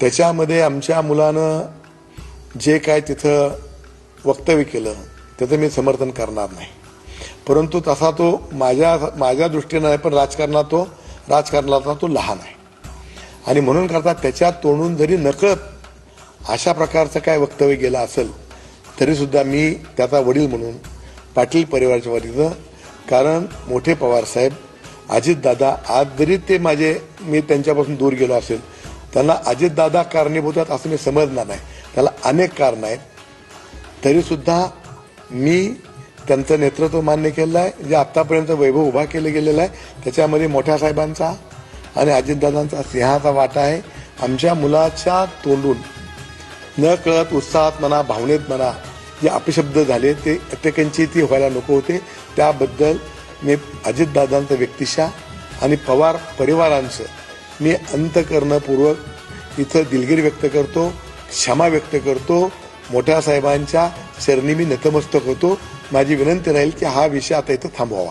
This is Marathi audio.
त्याच्यामध्ये आमच्या मुलानं जे काय तिथं वक्तव्य केलं त्याचं मी समर्थन करणार नाही, परंतु तसा तो माझ्या दृष्टीनं नाही, पण राजकारणातला तो लहान आहे आणि म्हणून करता त्याच्या तोंडून जरी नकळत अशा प्रकारचं काय वक्तव्य गेलं असेल तरी सुद्धा मी त्याचा वडील म्हणून पाटील परिवाराच्या वतीनं, कारण मोठे पवार साहेब अजितदादा आज जरी मी त्यांच्यापासून दूर गेलो असेल, त्यांना अजितदादा कारणीभूत आहेत असं मी समजणार नाही, त्याला अनेक कारण आहेत, तरी सुद्धा मी त्यांचं नेतृत्व मान्य केलेलं आहे. जे आतापर्यंत वैभव उभा केलं गेलेलं आहे त्याच्यामध्ये मोठ्या साहेबांचा आणि अजितदादांचा सिंहाचा वाटा आहे. आमच्या मुलाच्या तोंडून न कळत उत्साहात म्हणा, भावनेत म्हणा, जे अपशब्द झाले ते अटेकांची व्हायला नको होते. त्याबद्दल मी अजितदादांचं व्यक्तिशः आणि पवार परिवारांचं मी अंतःकरणपूर्वक इथं दिलगिरी व्यक्त करतो, क्षमा व्यक्त करतो. मोठ्या साहेबांच्या चरणी मी नतमस्तक होतो. माझी विनंती राहील की हा विषय आता इथं थांबवावा.